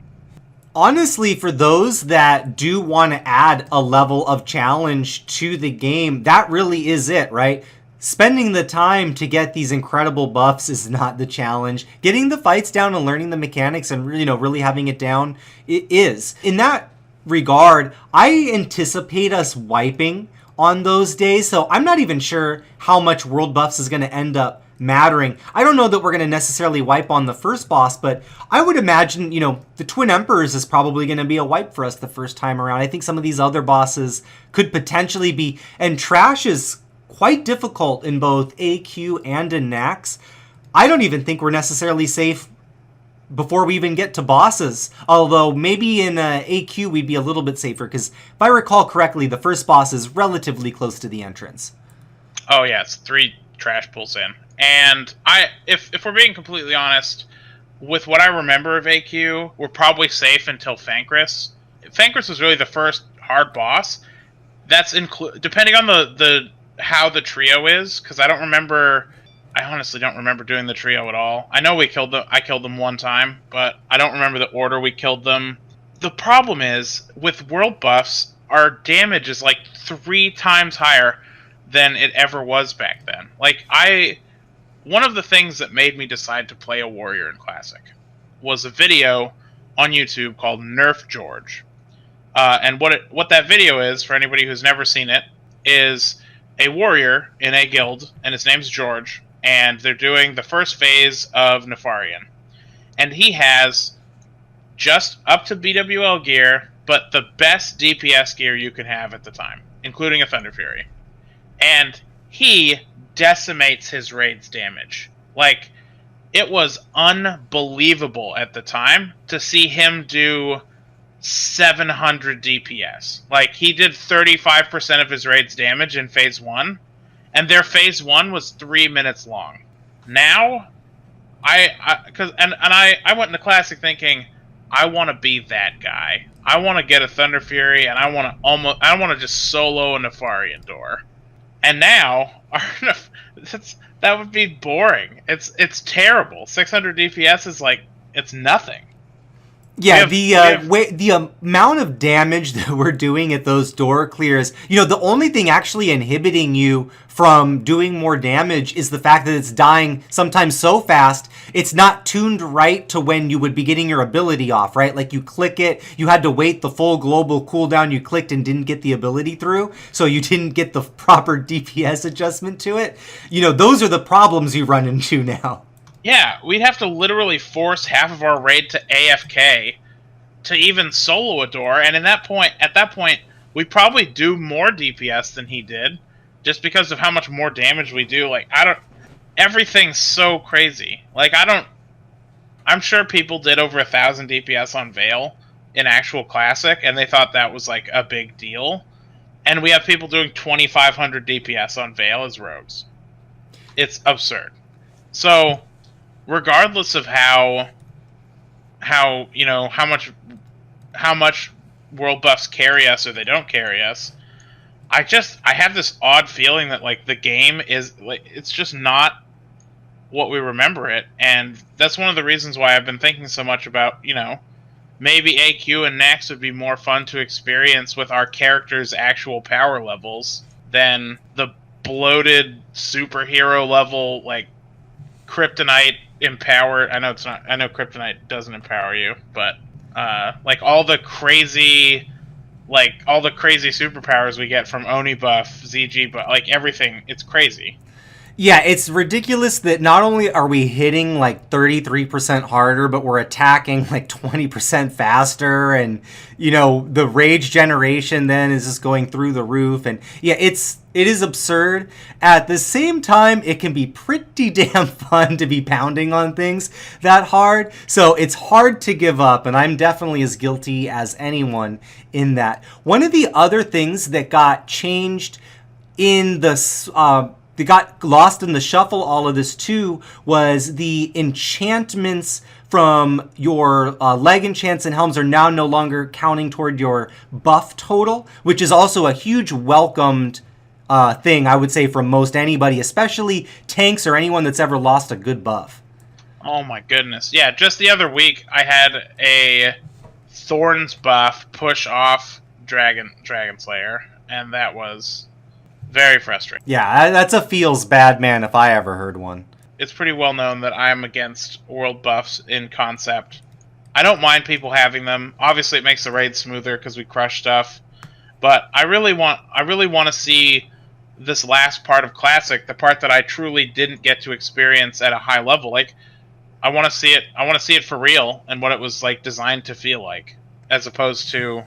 Honestly, for those that do want to add a level of challenge to the game, that really is it, right? Spending the time to get these incredible buffs is not the challenge. Getting the fights down and learning the mechanics and, really having it down, it is. In that regard, I anticipate us wiping on those days, so I'm not even sure how much world buffs is going to end up mattering. I don't know that we're going to necessarily wipe on the first boss, but I would imagine, the Twin Emperors is probably going to be a wipe for us the first time around. I think some of these other bosses could potentially be, and Trash is quite difficult in both AQ and in Nax. I don't even think we're necessarily safe before we even get to bosses, although maybe in AQ we'd be a little bit safer, because if I recall correctly, the first boss is relatively close to the entrance. Oh yeah, it's 3 trash pulls in. And if we're being completely honest, with what I remember of AQ, we're probably safe until Thancred. Thancred was really the first hard boss. That's depending on the how the trio is, because I honestly don't remember doing the trio at all. I know I killed them one time, but I don't remember the order we killed them. The problem is, with world buffs, our damage is like 3 times higher than it ever was back then. Like, one of the things that made me decide to play a warrior in Classic was a video on YouTube called Nerf George. And what that video is, for anybody who's never seen it, is a warrior in a guild, and his name's George, and they're doing the first phase of Nefarian. And he has just up to BWL gear, but the best DPS gear you can have at the time, including a Thunder Fury. And he decimates his raid's damage. Like, it was unbelievable at the time to see him do 700 DPS. Like, he did 35% of his raid's damage in phase 1, and their phase 1 was 3 minutes long. Now, I went into Classic thinking, I want to be that guy. I want to get a Thunder Fury, and I want to just solo a Nefarian door. And now, that would be boring. It's terrible. 600 DPS is like, it's nothing. Yeah, the amount of damage that we're doing at those door clears, the only thing actually inhibiting you from doing more damage is the fact that it's dying sometimes so fast, it's not tuned right to when you would be getting your ability off, right? Like, you click it, you had to wait the full global cooldown, you clicked and didn't get the ability through, so you didn't get the proper DPS adjustment to it. Those are the problems you run into now. Yeah, we'd have to literally force half of our raid to AFK to even solo a door, and at that point, we probably do more DPS than he did, just because of how much more damage we do. Like, everything's so crazy. Like, I'm sure people did over 1,000 DPS on Veil in actual Classic, and they thought that was like a big deal. And we have people doing 2,500 DPS on Veil as rogues. It's absurd. So, regardless of how much world buffs carry us or they don't carry us, I have this odd feeling that, like, the game is, like, it's just not what we remember it, and that's one of the reasons why I've been thinking so much about, maybe AQ and Nax would be more fun to experience with our characters' actual power levels than the bloated superhero level, like, Kryptonite empowered. I know Kryptonite doesn't empower you, but like all the crazy superpowers we get from Oni buff, ZG buff, like everything, it's crazy. Yeah, it's ridiculous that not only are we hitting like 33% harder, but we're attacking like 20% faster. And, the rage generation then is just going through the roof. And yeah, it is absurd. At the same time, it can be pretty damn fun to be pounding on things that hard. So it's hard to give up. And I'm definitely as guilty as anyone in that. One of the other things that got changed in they got lost in the shuffle, all of this too, was the enchantments from your leg enchants and helms are now no longer counting toward your buff total, which is also a huge welcomed thing, I would say, from most anybody, especially tanks or anyone that's ever lost a good buff. Oh my goodness. Yeah, just the other week I had a Thorns buff push off Dragon Slayer, and that was very frustrating. Yeah, that's a feels bad man if I ever heard one. It's pretty well known that I am against world buffs in concept. I don't mind people having them. Obviously, it makes the raid smoother because we crush stuff. But I really want to see this last part of Classic, the part that I truly didn't get to experience at a high level. Like, I want to see it. I want to see it for real and what it was like designed to feel like, as opposed to,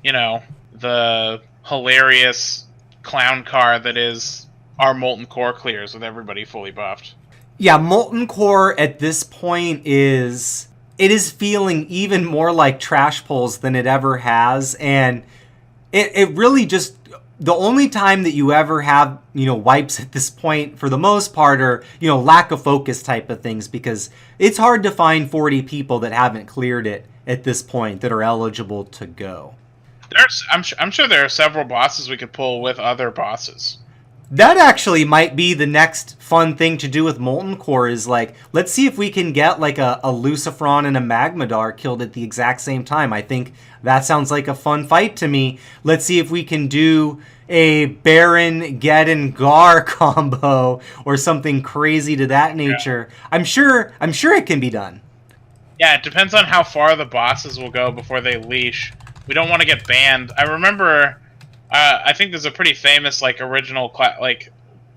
the hilarious clown car that is our Molten Core clears with everybody fully buffed. Yeah, Molten Core at this point is feeling even more like trash pulls than it ever has, and it really just, the only time that you ever have wipes at this point for the most part are lack of focus type of things, because it's hard to find 40 people that haven't cleared it at this point that are eligible to go. I'm sure there are several bosses we could pull with other bosses. That actually might be the next fun thing to do with Molten Core, is like, let's see if we can get like a Lucifron and a Magmadar killed at the exact same time. I think that sounds like a fun fight to me. Let's see if we can do a Baron, Geddon, Gar combo or something crazy to that nature. Yeah. I'm sure it can be done. Yeah, it depends on how far the bosses will go before they leash. We don't want to get banned. I remember, I think there's a pretty famous, original,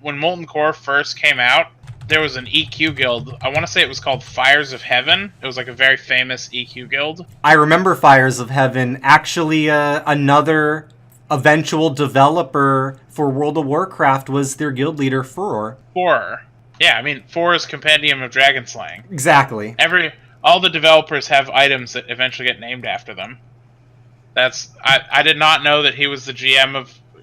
when Molten Core first came out, there was an EQ guild. I want to say it was called Fires of Heaven. It was, a very famous EQ guild. I remember Fires of Heaven. Actually, another eventual developer for World of Warcraft was their guild leader, Furor. Furor. Yeah, I mean, Furor's Compendium of Dragon Slaying. Exactly. All the developers have items that eventually get named after them. I did not know that he was the GM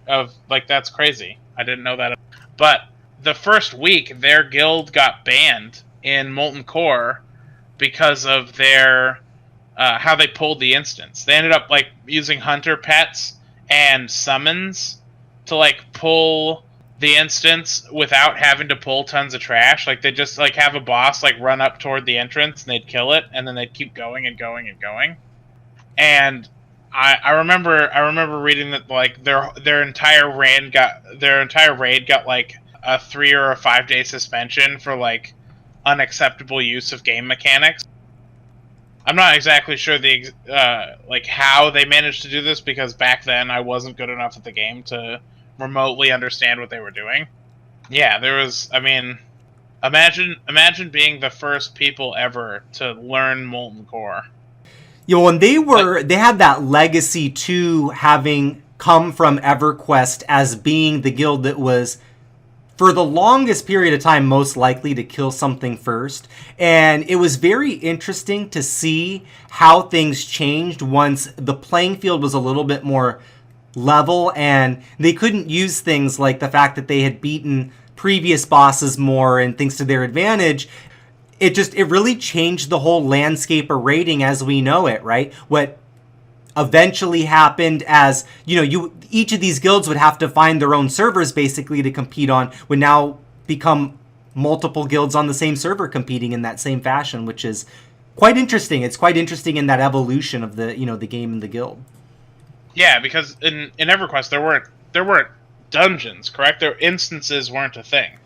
of that's crazy. I didn't know that. But the first week, their guild got banned in Molten Core because of their how they pulled the instance. They ended up using hunter pets and summons to pull the instance without having to pull tons of trash. They just have a boss run up toward the entrance and they'd kill it, and then they'd keep going and going and going. And I remember reading that their entire raid got a 3 or a 5 day suspension for unacceptable use of game mechanics. I'm not exactly sure how they managed to do this, because back then I wasn't good enough at the game to remotely understand what they were doing. Yeah, there was. I mean, imagine being the first people ever to learn Molten Core. When they had that legacy too, having come from EverQuest as being the guild that was, for the longest period of time, most likely to kill something first. And it was very interesting to see how things changed once the playing field was a little bit more level, and they couldn't use things like the fact that they had beaten previous bosses more and things to their advantage. It really changed the whole landscape of raiding as we know it, right? What eventually happened as, each of these guilds would have to find their own servers basically to compete on, would now become multiple guilds on the same server competing in that same fashion, which is quite interesting. It's quite interesting in that evolution of the, the game and the guild. Yeah, because in EverQuest there weren't dungeons, correct? Their instances weren't a thing.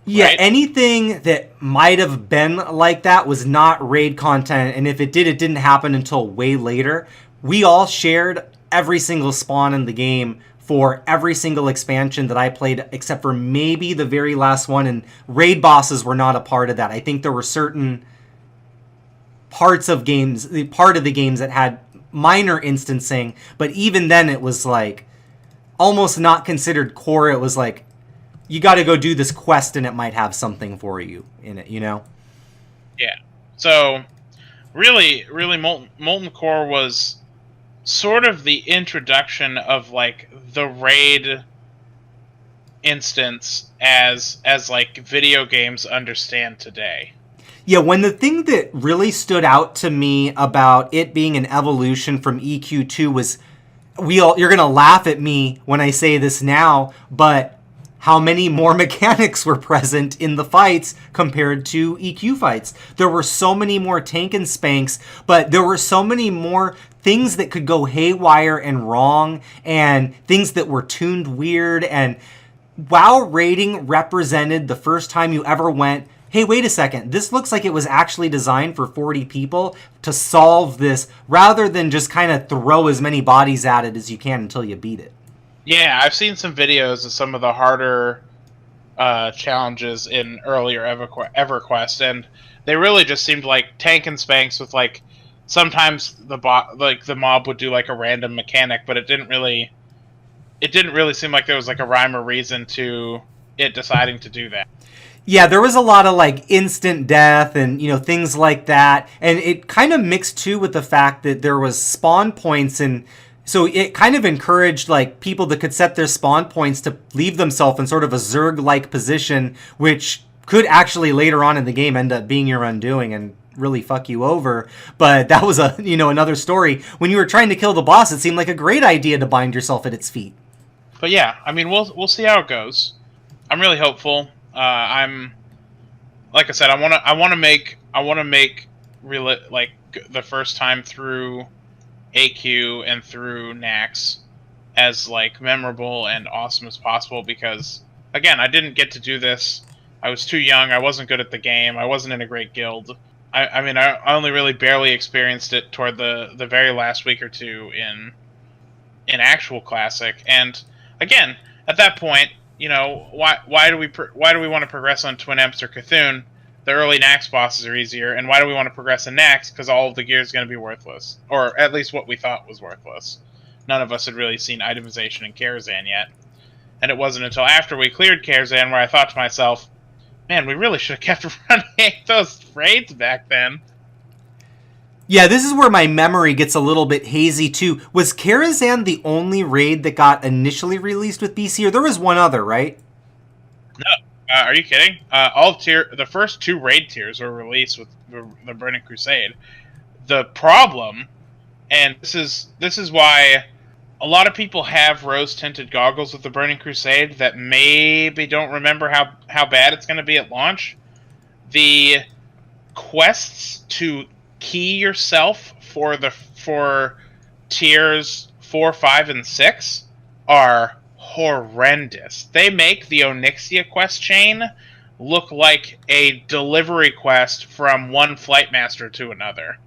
Yeah, right? Anything that might have been like that was not raid content, and if it didn't happen until way later. We all shared every single spawn in the game for every single expansion that I played, except for maybe the very last one, and raid bosses were not a part of that. I think there were certain part of the games that had minor instancing, but even then it was like almost not considered core. It was like, you got to go do this quest and it might have something for you in it, you know? Yeah. So, really, Molten Core was sort of the introduction of like the raid instance as like video games understand today. Yeah, when the thing that really stood out to me about it being an evolution from EQ2 was, you're going to laugh at me when I say this now, but how many more mechanics were present in the fights compared to EQ fights. There were so many more tank and spanks, but there were so many more things that could go haywire and wrong, and things that were tuned weird. And WoW raiding represented the first time you ever went, hey, wait a second, this looks like it was actually designed for 40 people to solve this, rather than just kind of throw as many bodies at it as you can until you beat it. Yeah, I've seen some videos of some of the harder challenges in earlier EverQuest, and they really just seemed like tank and spanks with like, sometimes the mob would do like a random mechanic, but it didn't really seem like there was like a rhyme or reason to it deciding to do that. Yeah, there was a lot of like instant death and, you know, things like that. And it kind of mixed too with the fact that there was spawn points, and so it kind of encouraged like people that could set their spawn points to leave themselves in sort of a Zerg-like position, which could actually later on in the game end up being your undoing and really fuck you over. But that was another story. When you were trying to kill the boss, it seemed like a great idea to bind yourself at its feet. But yeah, I mean, we'll see how it goes. I'm really hopeful. I'm, like I said, I want to make like the first time through AQ and through Nax as like memorable and awesome as possible, because again, I didn't get to do this. I was too young. I wasn't good at the game. I wasn't in a great guild. I mean, I only really barely experienced it toward the very last week or two in actual Classic. And again, at that point, you know, why do we want to progress on Twin Emps or Cthulhu? The early Nax bosses are easier, and why do we want to progress in Nax? Because all of the gear is going to be worthless, or at least what we thought was worthless. None of us had really seen itemization in Karazhan yet, and it wasn't until after we cleared Karazhan where I thought to myself, man, we really should have kept running those raids back then. Yeah, this is where my memory gets a little bit hazy too. Was Karazhan the only raid that got initially released with BC, or there was one other, right? No. Are you kidding? The first two raid tiers were released with the Burning Crusade. The problem, and this is why a lot of people have rose-tinted goggles with the Burning Crusade that maybe don't remember how bad it's going to be at launch. The quests to key yourself for tiers 4, 5, and 6 are horrendous. They make the Onyxia quest chain look like a delivery quest from one flight master to another.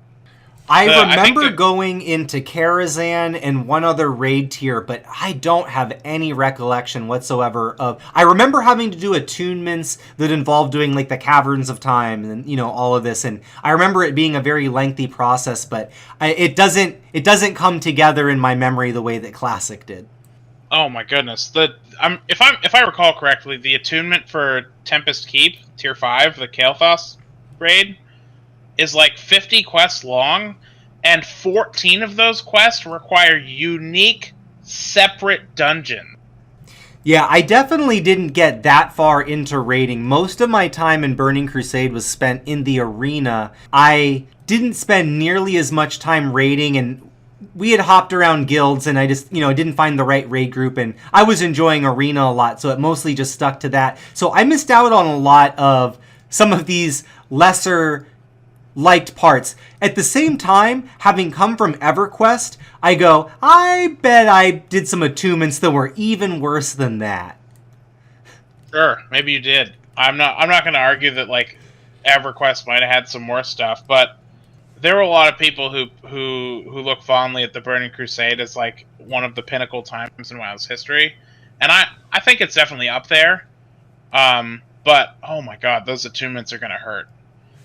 I remember going into Karazhan and one other raid tier, but I don't have any recollection whatsoever of... I remember having to do attunements that involved doing like the Caverns of Time and, you know, all of this, and I remember it being a very lengthy process, but it doesn't come together in my memory the way that Classic did. Oh my goodness! If I recall correctly, the attunement for Tempest Keep Tier 5, the Kael'thas raid, is like 50 quests long, and 14 of those quests require unique, separate dungeons. Yeah, I definitely didn't get that far into raiding. Most of my time in Burning Crusade was spent in the arena. I didn't spend nearly as much time raiding, and we had hopped around guilds, and I just, didn't find the right raid group, and I was enjoying arena a lot, so it mostly just stuck to that. So I missed out on a lot of some of these lesser liked parts. At the same time, having come from EverQuest, I go, I bet I did some attunements that were even worse than that. Sure, maybe you did. I'm not going to argue that like EverQuest might have had some more stuff, but there were a lot of people who look fondly at the Burning Crusade as like one of the pinnacle times in WoW's history, and I think it's definitely up there. But oh my god, those attunements are gonna hurt,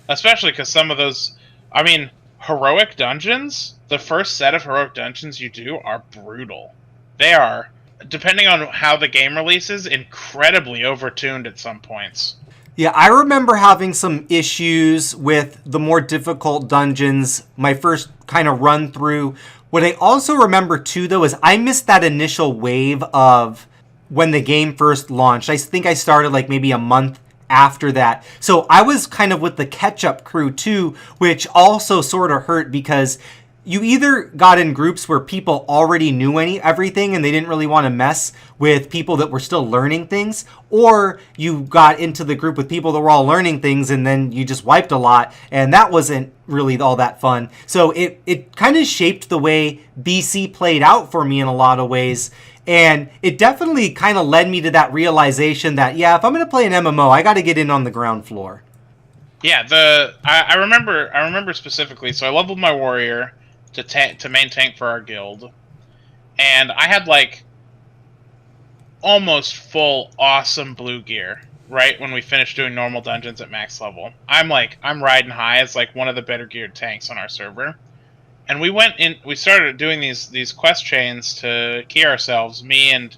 especially because some of those, I mean, heroic dungeons. The first set of heroic dungeons you do are brutal. They are, depending on how the game releases, incredibly overtuned at some points. Yeah, I remember having some issues with the more difficult dungeons, my first kind of run through. What I also remember too, though, is I missed that initial wave of when the game first launched. I think I started like maybe a month after that. So I was kind of with the catch-up crew too, which also sort of hurt because you either got in groups where people already knew everything and they didn't really want to mess with people that were still learning things, or you got into the group with people that were all learning things and then you just wiped a lot, and that wasn't really all that fun. So it kind of shaped the way BC played out for me in a lot of ways, and it definitely kind of led me to that realization that, yeah, if I'm going to play an MMO, I got to get in on the ground floor. Yeah, I remember specifically, so I leveled my warrior to main tank for our guild, and I had like almost full awesome blue gear right when we finished doing normal dungeons at max level. I'm riding high as like one of the better geared tanks on our server, and we started doing these quest chains to key ourselves, me and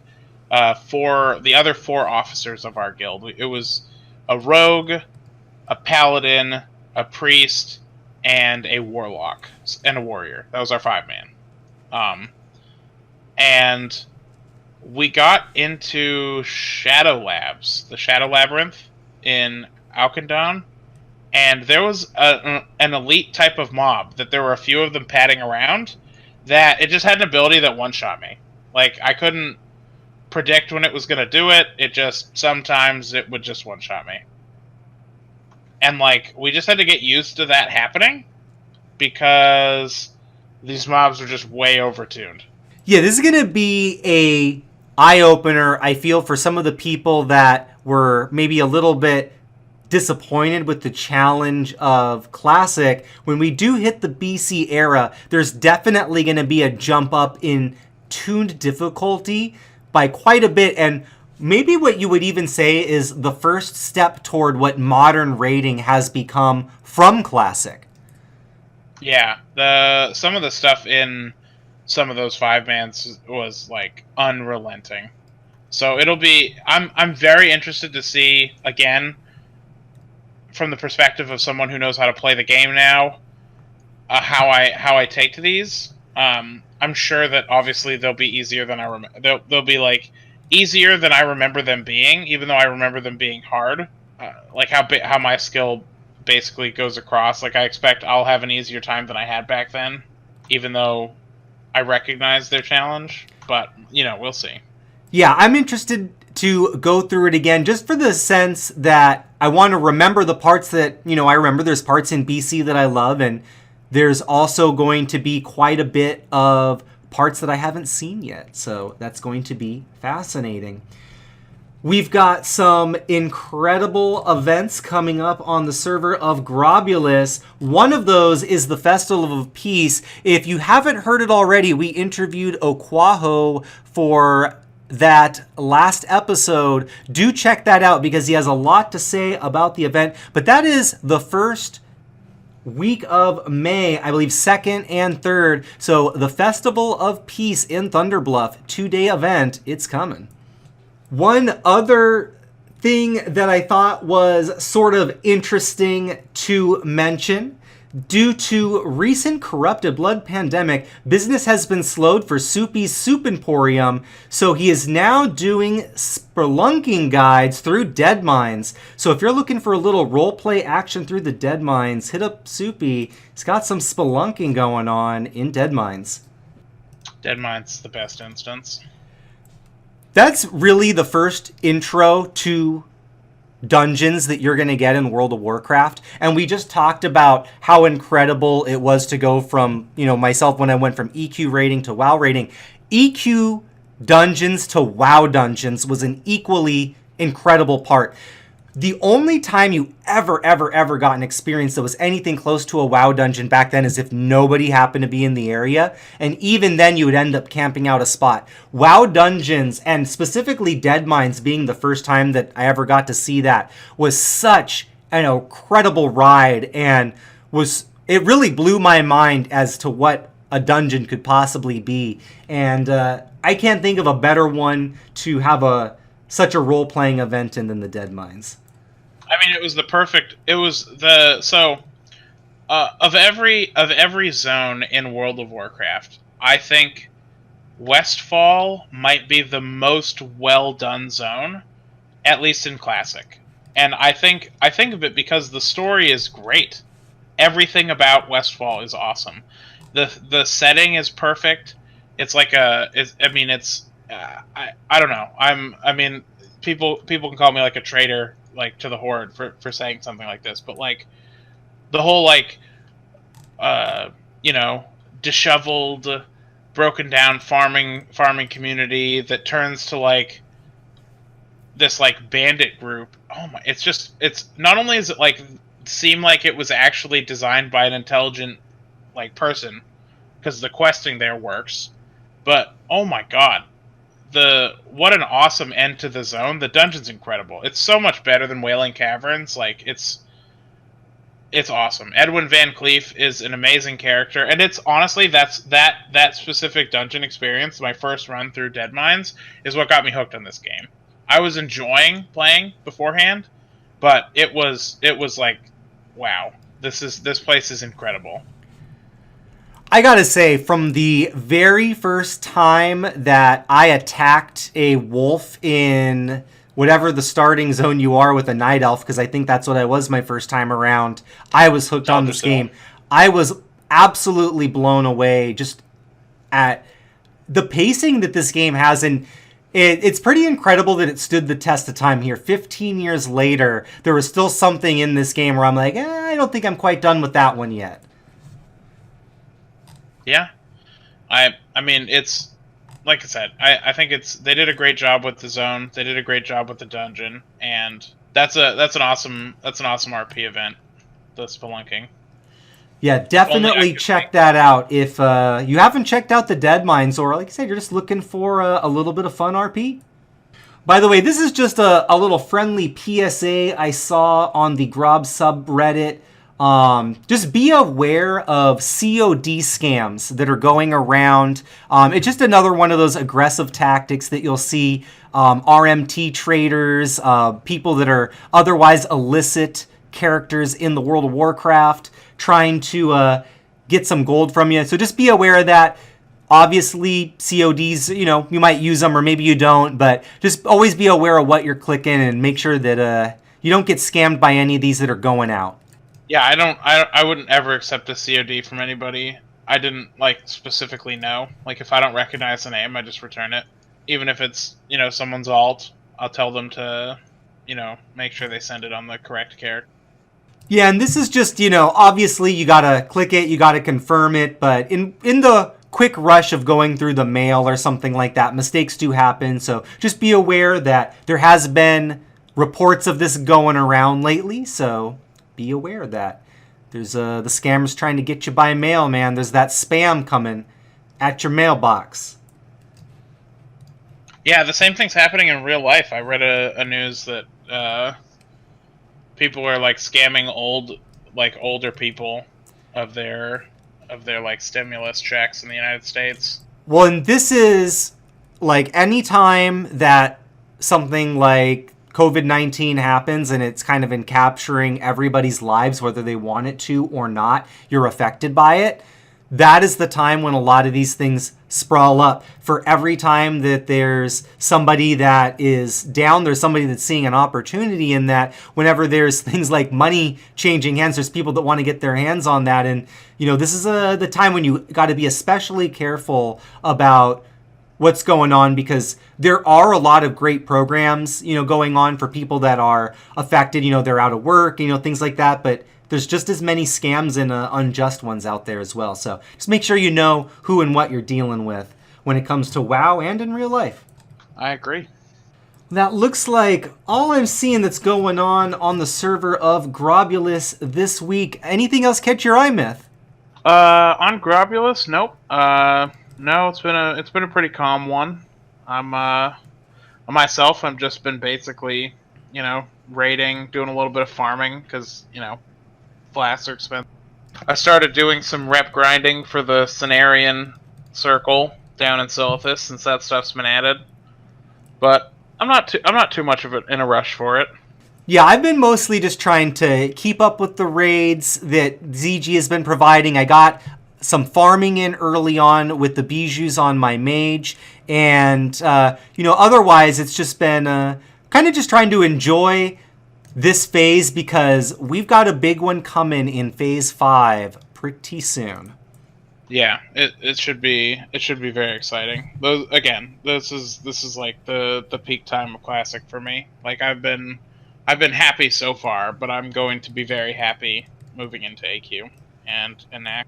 the other 4 officers of our guild. It was a rogue, a paladin, a priest, and a warlock, and a warrior. That was our 5-man. And we got into Shadow Labs, the Shadow Labyrinth in Alkendon, and there was an elite type of mob that there were a few of them padding around that it just had an ability that one-shot me. Like, I couldn't predict when it was going to do it. It just, sometimes it would just one-shot me. And, like, we just had to get used to that happening because these mobs are just way overtuned. Yeah, this is going to be a eye-opener, I feel, for some of the people that were maybe a little bit disappointed with the challenge of Classic. When we do hit the BC era, there's definitely going to be a jump up in tuned difficulty by quite a bit, and maybe what you would even say is the first step toward what modern raiding has become from Classic. Yeah, some of the stuff in some of those 5-mans was like unrelenting. So it'll be, I'm very interested to see, again, from the perspective of someone who knows how to play the game now, how I take to these. I'm sure that obviously they'll be easier than I remember. They'll be like easier than I remember them being, even though I remember them being hard. Like how my skill basically goes across. Like, I expect I'll have an easier time than I had back then, even though I recognize their challenge. But, we'll see. Yeah, I'm interested to go through it again, just for the sense that I want to remember the parts that, I remember. There's parts in BC that I love, and there's also going to be quite a bit of parts that I haven't seen yet. So that's going to be fascinating. We've got some incredible events coming up on the server of Grobulus. One of those is the Festival of Peace. If you haven't heard it already, we interviewed Okwaho for that last episode. Do check that out because he has a lot to say about the event. But that is the first week of May, I believe 2nd and 3rd. So the Festival of Peace in Thunderbluff, 2-day event, it's coming. One other thing that I thought was sort of interesting to mention, due to recent corrupted blood pandemic, business has been slowed for Soupy's Soup Emporium, so he is now doing spelunking guides through Dead Mines. So if you're looking for a little roleplay action through the Dead Mines, hit up Soupy. He's got some spelunking going on in Dead Mines. Dead Mines, the best instance. That's really the first intro to dungeons that you're going to get in World of Warcraft. And we just talked about how incredible it was to go from, myself when I went from EQ rating to WoW rating. EQ dungeons to WoW dungeons was an equally incredible part. The only time you ever got an experience that was anything close to a WoW dungeon back then is if nobody happened to be in the area, and even then you would end up camping out a spot. WoW dungeons, and specifically Dead Mines being the first time that I ever got to see that, was such an incredible ride, and it really blew my mind as to what a dungeon could possibly be. And I can't think of a better one to have such a role-playing event in than the Dead Mines. I mean, it was of every zone in World of Warcraft, I think Westfall might be the most well done zone, at least in Classic. And I think of it because the story is great. Everything about Westfall is awesome. The setting is perfect. It's like I don't know. People can call me like a traitor, like to the Horde for saying something like this, but like the whole disheveled, broken down farming community that turns to like this like bandit group. Oh my! It's not only is it like seem like it was actually designed by an intelligent like person, because the questing there works, but oh my god. What an awesome end to the zone. The dungeon's incredible. It's so much better than Wailing Caverns. Like it's awesome. Edwin Van Cleef is an amazing character, and it's honestly that specific dungeon experience, my first run through Dead Mines, is what got me hooked on this game. I was enjoying playing beforehand, but it was like, wow, this place is incredible. I gotta say, from the very first time that I attacked a wolf in whatever the starting zone you are with a night elf, because I think that's what I was my first time around, I was hooked on this game. I was absolutely blown away just at the pacing that this game has, and it's pretty incredible that it stood the test of time here. 15 years later, there was still something in this game where I'm like, I don't think I'm quite done with that one yet. Yeah, I mean, it's like I said. I think they did a great job with the zone. They did a great job with the dungeon, and that's an awesome RP event. The spelunking. Yeah, definitely check that out if you haven't checked out the Dead Mines, or like I said, you're just looking for a little bit of fun RP. By the way, this is just a little friendly PSA I saw on the Grobs subreddit. Just be aware of COD scams that are going around. It's just another one of those aggressive tactics that you'll see RMT traders, people that are otherwise illicit characters in the World of Warcraft trying to get some gold from you. So just be aware of that. Obviously, CODs, you might use them or maybe you don't, but just always be aware of what you're clicking and make sure that you don't get scammed by any of these that are going out. Yeah, I wouldn't ever accept a COD from anybody I didn't specifically know. Like if I don't recognize the name, I just return it. Even if it's, someone's alt, I'll tell them to, make sure they send it on the correct character. Yeah, and this is just, obviously you gotta click it, you gotta confirm it, but in the quick rush of going through the mail or something like that, mistakes do happen, so just be aware that there has been reports of this going around lately, so be aware of that. There's the scammers trying to get you by mail, man. There's that spam coming at your mailbox. Yeah, the same thing's happening in real life. I read a news that people are scamming older people of their stimulus checks in the United States. Well, and this is any time that something like COVID-19 happens and it's kind of in capturing everybody's lives, whether they want it to or not, you're affected by it. That is the time when a lot of these things sprawl up. For every time that there's somebody that is down, there's somebody that's seeing an opportunity in that. Whenever there's things like money changing hands, there's people that want to get their hands on that. And, this is the time when you got to be especially careful about what's going on, because there are a lot of great programs, going on for people that are affected, they're out of work, things like that. But there's just as many scams and unjust ones out there as well. So just make sure you know who and what you're dealing with when it comes to WoW and in real life. I agree. That looks like all I'm seeing that's going on the server of Grobulus this week. Anything else catch your eye, Myth? On Grobulus, nope. No, it's been a pretty calm one. Myself, I've just been basically, raiding, doing a little bit of farming, because, flasks are expensive. I started doing some rep grinding for the Cenarian circle down in Silithus, since that stuff's been added. But I'm not too much of in a rush for it. Yeah, I've been mostly just trying to keep up with the raids that ZG has been providing. I got some farming in early on with the bijous on my mage, and otherwise it's just been kind of just trying to enjoy this phase, because we've got a big one coming in phase 5 pretty soon. Yeah, it should be very exciting. This is like the peak time of Classic for me. Like I've been happy so far, but I'm going to be very happy moving into AQ and NAC.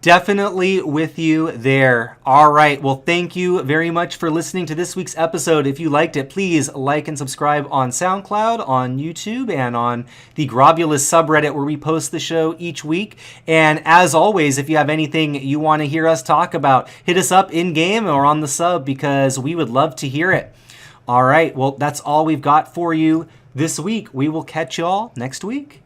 Definitely with you there. All right. Well, thank you very much for listening to this week's episode. If you liked it, please like and subscribe on SoundCloud, on YouTube, and on the Grobulus subreddit where we post the show each week. And as always, if you have anything you want to hear us talk about, hit us up in-game or on the sub, because we would love to hear it. All right. Well, that's all we've got for you this week. We will catch you all next week.